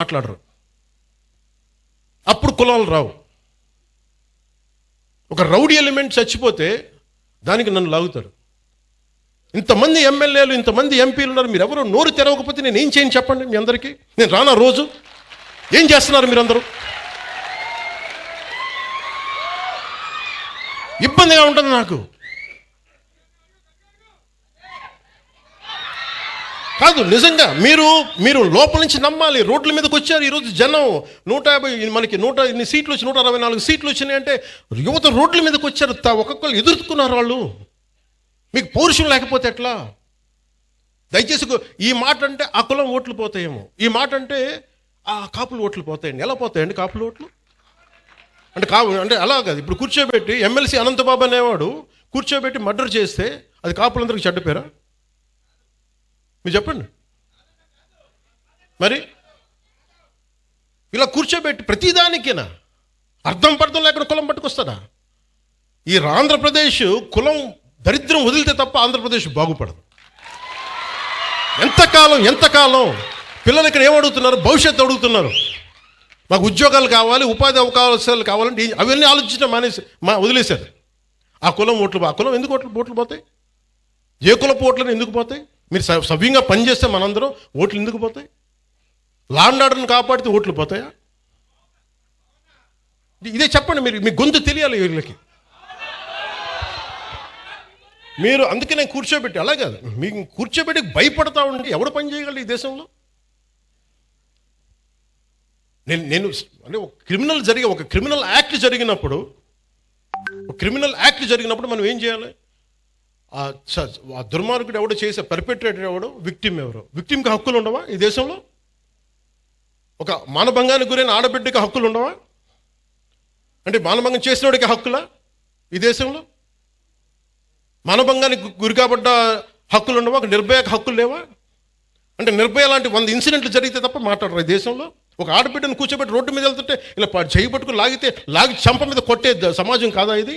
మాట్లాడరు. అప్పుడు కులాలు రావు. ఒక రౌడీ ఎలిమెంట్ చచ్చిపోతే దానికి నన్ను లాగుతారు. ఇంతమంది ఎమ్మెల్యేలు, ఇంతమంది ఎంపీలు ఉన్నారు, మీరు ఎవరు నోరు తెరవకపోతే నేను ఏం చేయను చెప్పండి? మీ అందరికీ నేను రానా? రోజు ఏం చేస్తున్నారు మీరందరూ? ఇబ్బందిగా ఉంటుంది నాకు. కాదు, నిజంగా మీరు లోపల నుంచి నమ్మాలి. రోడ్ల మీదకి వచ్చారు ఈరోజు జనం. 150 మనకి 100 సీట్లు వచ్చి 164 సీట్లు వచ్చినాయి అంటే యువత రోడ్ల మీదకి వచ్చారు. ఒక్కొక్కరు ఎదుర్కొన్నారు. వాళ్ళు మీకు పౌరుషం లేకపోతే ఎట్లా? దయచేసి ఈ మాట అంటే ఆ కులం ఓట్లు పోతాయేమో, ఈ మాట అంటే ఆ కాపులు ఓట్లు పోతాయండి. ఎలా పోతాయండి కాపులు ఓట్లు? అంటే అలా కాదు. ఇప్పుడు కూర్చోబెట్టి ఎమ్మెల్సీ అనంతబాబు అనేవాడు కూర్చోబెట్టి మర్డర్ చేస్తే అది కాపులందరికీ చెడ్డ పేరా? మీరు చెప్పండి. మరి ఇలా కూర్చోబెట్టి ప్రతిదానికేనా అర్థం పర్థం లేకుండా కులం పట్టుకొస్తాడా? ఈ ఆంధ్రప్రదేశ్ కులం దరిద్రం వదిలితే తప్ప ఆంధ్రప్రదేశ్ బాగుపడదు. ఎంతకాలం పిల్లలు ఇక్కడ ఏమడుగుతున్నారు? భవిష్యత్తు అడుగుతున్నారు. మాకు ఉద్యోగాలు కావాలి, ఉపాధి అవకాశాలు కావాలంటే అవన్నీ ఆలోచించడం వదిలేశారు. ఆ కులం ఎందుకు ఓట్లు పోతాయి? ఏ కులపు ఓట్లను ఎందుకు పోతాయి? మీరు సవ్యంగా పనిచేస్తే మనందరం ఓట్లు ఎందుకు పోతాయి? లా అండ్ ఆర్డర్ని కాపాడితే ఓట్లు పోతాయా? ఇదే చెప్పండి. మీ గొంతు తెలియాలి వీళ్ళకి. మీరు అందుకే నేను కూర్చోబెట్టి అలా కాదు, మీకు కూర్చోబెట్టి భయపడతా ఉంటే ఎవడు పని చేయగలడు ఈ దేశంలో? నేను అంటే ఒక క్రిమినల్ యాక్ట్ జరిగినప్పుడు మనం ఏం చేయాలి? ఆ దుర్మార్గుడు ఎవడో చేసే పర్పెట్రేటర్ ఎవడో, విక్టిమ్ ఎవరో. విక్టిమ్కి హక్కులు ఉండవా ఈ దేశంలో? ఒక మానభంగానికి గురైన ఆడబిడ్డకి హక్కులు ఉండవా? అంటే మానభంగం చేసినోడికి హక్కులా ఈ దేశంలో? మానభంగానికి గురి కాబడ్డ హక్కులు ఉండవా? ఒక నిర్భయకు హక్కులు లేవా? అంటే నిర్భయ లాంటి 100 ఇన్సిడెంట్లు జరిగితే తప్ప మాట్లాడరు ఈ దేశంలో. ఒక ఆడబిడ్డను కూర్చోబెట్టి రోడ్డు మీద వెళ్తుంటే ఇలా చేయి పట్టుకుని లాగి చంప మీద కొట్టే సమాజం కాదా ఇది?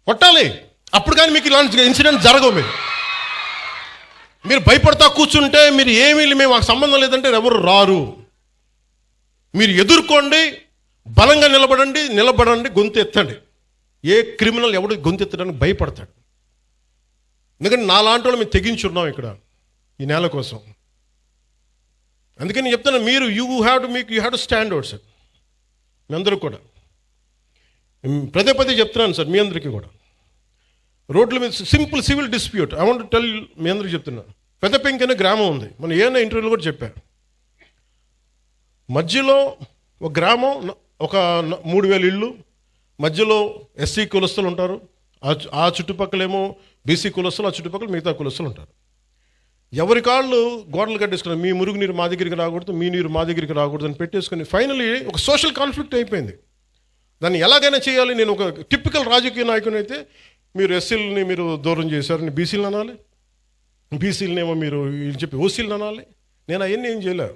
కొట్టాలి. అప్పుడు కానీ మీకు ఇలాంటి ఇన్సిడెంట్ జరగవు. మీరు భయపడతా కూర్చుంటే మేము సంబంధం లేదంటే ఎవరు రారు. మీరు ఎదుర్కోండి, బలంగా నిలబడండి, గొంతు ఎత్తండి. ఏ క్రిమినల్ ఎవడు గొంతు ఎత్తడానికి భయపడతాడు? ఎందుకంటే నాలాంటి వాళ్ళు మేము తెగించున్నాం ఇక్కడ ఈ నేల కోసం. అందుకని నేను చెప్తాను, మీరు you have to stand out sir. మీ అందరూ కూడా పదే చెప్తున్నాను సార్, మీ అందరికీ కూడా. రోడ్ల మీద simple civil dispute I want tell, మీ అందరికీ చెప్తున్నా. పెద్దపెంకి అనే గ్రామం ఉంది. మనం ఏమైనా ఇంటర్వ్యూలో కూడా చెప్పారు. మధ్యలో ఒక గ్రామం, ఒక 3000 ఇళ్ళు, మధ్యలో ఎస్సీ కులస్తులు ఉంటారు, ఆ చుట్టుపక్కలేమో బీసీ కులస్తులు, ఆ చుట్టుపక్కల మిగతా కులస్తులు ఉంటారు. ఎవరి కాళ్ళు గోడలు కట్టేసుకున్నారు. మీ మురుగు నీరు మా దగ్గరికి రాకూడదు, మీ నీరు మా దగ్గరికి రాకూడదు అని పెట్టేసుకుని ఫైనలీ ఒక సోషల్ కాన్ఫ్లిక్ట్ అయిపోయింది. దాన్ని ఎలాగైనా చేయాలి. నేను ఒక టిపికల్ రాజకీయ నాయకుని అయితే, మీరు ఎస్సీలని మీరు దూరం చేశారని బీసీలు అనాలి, బీసీలనేమో మీరు చెప్పి ఓసీలు అనాలి. నేను అవన్నీ ఏం చేయలేదు.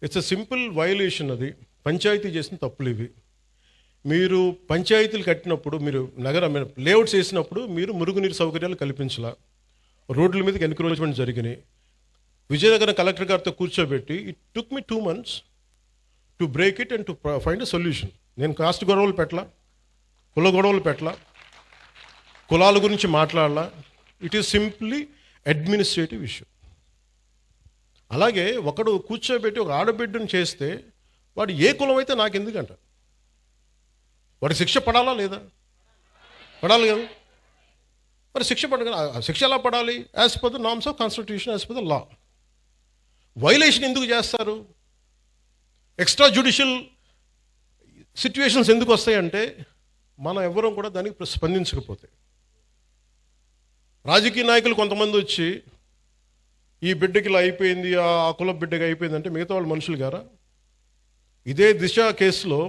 It's a simple violation. అది పంచాయతీ చేసిన తప్పులు ఇవి. మీరు పంచాయతీలు కట్టినప్పుడు, మీరు లేఅవుట్స్ వేసినప్పుడు మీరు మురుగునీరు సౌకర్యాలు కల్పించాల. రోడ్ల మీదకి ఎన్క్రోచ్మెంట్ జరిగినాయి. విజయనగరం కలెక్టర్ గారితో కూర్చోబెట్టి it took me 2 months to break it and to find a solution. నేను కాస్ట్ గొడవలు పెట్టలా, కుల గొడవలు పెట్టలా, కులాల గురించి మాట్లాడాలా. It is simply administrative issue. అలాగే ఒకడు కూర్చోబెట్టి ఒక ఆడబిడ్డను చేస్తే వాడు ఏ కులం అయితే నాకెందుకంట? వాడి శిక్ష పడాలా లేదా? పడాలి కదా. మరి శిక్ష ఎలా పడాలి? As per the norms of constitution, as per the law. Violation ఎందుకు చేస్తారు? ఎక్స్ట్రా జ్యుడిషియల్ సిచ్యువేషన్స్ ఎందుకు వస్తాయంటే మనం ఎవరూ కూడా దానికి స్పందించకపోతే. రాజకీయ నాయకులు కొంతమంది వచ్చి ఈ బిడ్డకి ఇలా అయిపోయింది, ఆ కుల బిడ్డకి అయిపోయింది అంటే మిగతా వాళ్ళు మనుషులు గారా? ఇదే దిశ కేసులో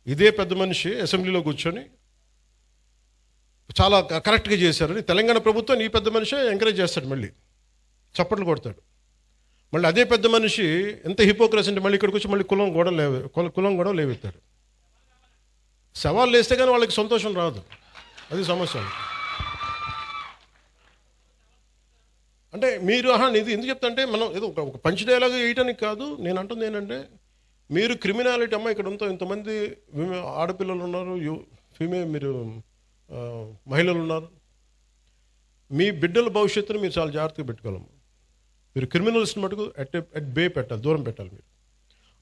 ఇదే పెద్ద మనిషి అసెంబ్లీలో కూర్చొని చాలా కరెక్ట్గా చేశారని తెలంగాణ ప్రభుత్వం ఈ పెద్ద మనిషి ఎంకరేజ్ చేస్తాడు, మళ్ళీ చప్పట్లు కొడతాడు. మళ్ళీ అదే పెద్ద మనిషి ఎంత హిపోక్రసీ అంటే మళ్ళీ ఇక్కడికి వచ్చి మళ్ళీ కులం కూడా లేవెత్తాడు. సవాళ్ళు వేస్తే కానీ వాళ్ళకి సంతోషం రాదు. అది సమస్య. అంటే మీరు ఇది ఎందుకు చెప్తా అంటే మనం ఏదో ఒక పంచ్ డైలాగ్ వేయటానికి కాదు. నేను అంటుంది ఏంటంటే మీరు క్రిమినాలిటీ అమ్మ ఇక్కడ ఉందో ఇంతమంది ఆడపిల్లలు ఉన్నారు, మీరు మహిళలు ఉన్నారు. మీ బిడ్డల భవిష్యత్తును మీరు చాలా జాగ్రత్తగా పెట్టుకోవాలమ్మ. మీరు క్రిమినల్స్ని మటుకు అట్ బే పెట్టాలి, దూరం పెట్టాలి. మీరు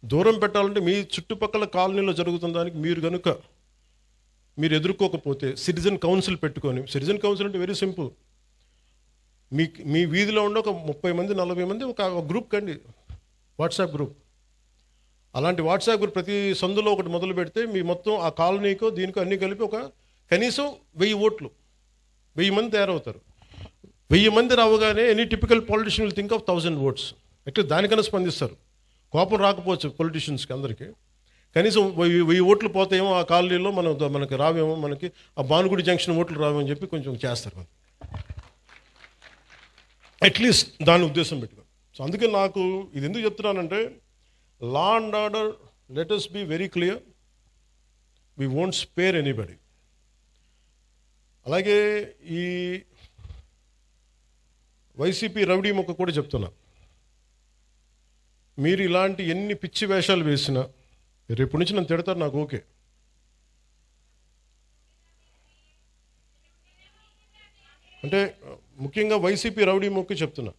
దూరం పెట్టాలంటే మీ చుట్టుపక్కల కాలనీలో జరుగుతున్న దానికి మీరు ఎదుర్కోకపోతే సిటిజన్ కౌన్సిల్ పెట్టుకొని, సిటిజన్ కౌన్సిల్ అంటే వెరీ సింపుల్. మీ వీధిలో ఉండే ఒక 30 మంది 40 మంది ఒక గ్రూప్ కండి, వాట్సాప్ గ్రూప్. అలాంటి వాట్సాప్ గ్రూప్ ప్రతి సందులో ఒకటి మొదలు పెడితే మీ మొత్తం ఆ కాలనీకో దీనికో అన్నీ కలిపి ఒక కనీసం 1000 ఓట్లు, 1000 మంది తయారవుతారు. 1000 మంది రావగానే any typical politician will think of 1000 votes. At least దానికన్నా స్పందిస్తారు. కోపం రాకపోవచ్చు పొలిటీషియన్స్కి అందరికీ, కనీసం 1000 ఓట్లు పోతాయేమో ఆ కాలనీలో, మనకి రావేమో, మనకి ఆ భానుగుడి జంక్షన్ ఓట్లు రావేమో అని చెప్పి కొంచెం చేస్తారు. అట్లీస్ట్ దాని ఉద్దేశం పెట్టుకో. సో అందుకే నాకు ఇది ఎందుకు చెప్తున్నానంటే, law and order, let us be very clear, we won't spare anybody. అలాగే ఈ వైసీపీ రౌడీ మొక్క కూడా చెప్తున్నా, మీరు ఇలాంటి ఎన్ని పిచ్చి వేషాలు వేసినా రేపు నుంచి నన్ను తిడతారు, నాకు ఓకే. అంటే ముఖ్యంగా వైసీపీ రౌడీ మొక్కి చెప్తున్నా,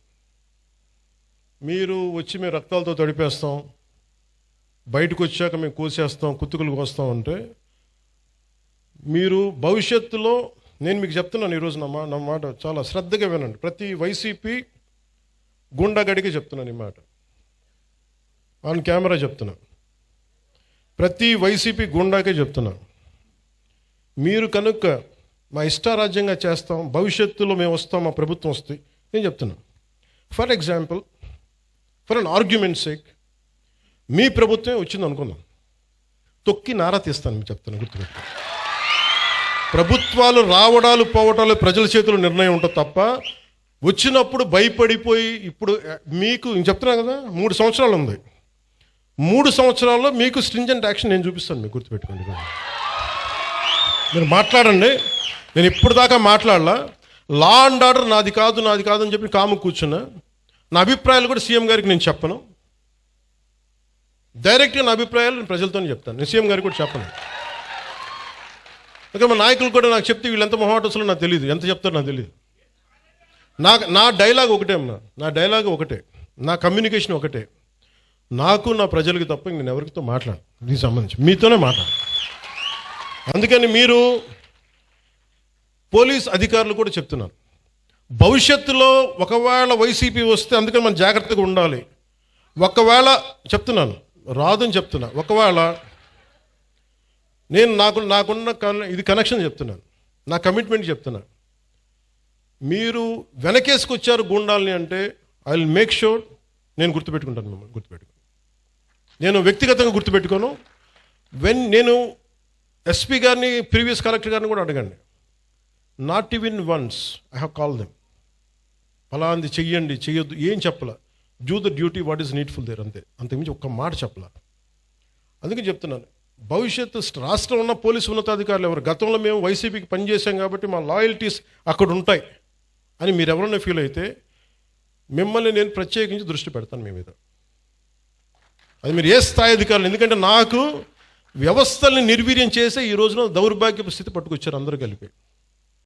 మీరు వచ్చి మేము రక్తాలతో తడిపేస్తాం, బయటకు వచ్చాక మేము కోసేస్తాం, కుత్తుకులు కోస్తాం అంటే, మీరు భవిష్యత్తులో, నేను మీకు చెప్తున్నాను ఈరోజు నా మాట చాలా శ్రద్ధగా వినండి. ప్రతి వైసీపీ గుండాగడికి చెప్తున్నాను ఈ మాట, ఆన్ కెమెరా చెప్తున్నా, ప్రతి వైసీపీ గుండాకే చెప్తున్నా, మీరు కనుక మా ఇష్టారాజ్యంగా చేస్తాం, భవిష్యత్తులో మేము వస్తాం, మా ప్రభుత్వం వస్తుంది. నేను చెప్తున్నా, for example, for an argument sake, మీ ప్రభుత్వమే వచ్చింది అనుకుందాం, తొక్కి నారా తీస్తాను. మీకు చెప్తాను, గుర్తుపెట్టు. ప్రభుత్వాలు రావడాలు పోవటాలు ప్రజల చేతిలో నిర్ణయం ఉంటుంది తప్ప, వచ్చినప్పుడు భయపడిపోయి, ఇప్పుడు మీకు నేను చెప్తున్నా కదా, 3 సంవత్సరాలు ఉంది, 3 సంవత్సరాల్లో మీకు స్ట్రింజెంట్ యాక్షన్ నేను చూపిస్తాను. మీకు గుర్తుపెట్టుకోండి, మీరు మాట్లాడండి. నేను ఇప్పుడు దాకా మాట్లాడలా, లా అండ్ ఆర్డర్ నాది కాదు అని చెప్పి కాము కూర్చున్నా. నా అభిప్రాయాలు కూడా సీఎం గారికి నేను చెప్పను, డైరెక్ట్గా నా అభిప్రాయాలు నేను ప్రజలతోనే చెప్తాను. నేను సీఎం గారికి కూడా చెప్పను. ఓకే, మా నాయకులు కూడా నాకు చెప్తే వీళ్ళు ఎంత మొహాటసులో నాకు తెలియదు, ఎంత చెప్తారో నాకు తెలియదు. నా డైలాగ్ ఒకటే అమ్మా, నా డైలాగ్ ఒకటే, నా కమ్యూనికేషన్ ఒకటే. నాకు నా ప్రజలకి తప్ప నేను ఎవరితో మాట్లాడు, దీనికి సంబంధించి మీతోనే మాట్లాడు. అందుకని మీరు పోలీస్ అధికారులు కూడా చెప్తున్నారు, భవిష్యత్తులో ఒకవేళ వైసీపీ వస్తే, అందుకని మనం జాగ్రత్తగా ఉండాలి. ఒకవేళ చెప్తున్నాను, రాదని చెప్తున్నా, ఒకవేళ నేను నాకున్న ఇది కనెక్షన్ చెప్తున్నాను, నా కమిట్మెంట్ చెప్తున్నా, మీరు వెనకేసుకొచ్చారు గూండాల్ని అంటే ఐ విల్ మేక్ షూర్ నేను గుర్తుపెట్టుకుంటాను. మిమ్మల్ని గుర్తుపెట్టుకుని, నేను వ్యక్తిగతంగా గుర్తుపెట్టుకోను. నేను ఎస్పీ గారిని, ప్రీవియస్ కలెక్టర్ గారిని కూడా అడగండి, not even once I have call them, ఫలాంది చెయ్యండి చెయ్యొద్దు ఏం చెప్పలా, do the duty what is needful there, అంతకుమించి ఒక్క మాట చెప్పలా. అందుకని చెప్తున్నాను, భవిష్యత్తు రాష్ట్రం ఉన్న పోలీసు ఉన్నతాధికారులు ఎవరు, గతంలో మేము వైసీపీకి పనిచేసాం కాబట్టి మా లాయల్టీస్ అక్కడ ఉంటాయి అని మీరు ఎవరన్నా ఫీల్ అయితే, మిమ్మల్ని నేను ప్రత్యేకించి దృష్టి పెడతాను మీ మీద. అది మీరు ఏ స్థాయి అధికారులు, ఎందుకంటే నాకు వ్యవస్థల్ని నిర్వీర్యం చేసే ఈ రోజున దౌర్భాగ్యపు స్థితి పట్టుకొచ్చారు అందరూ కలిపి.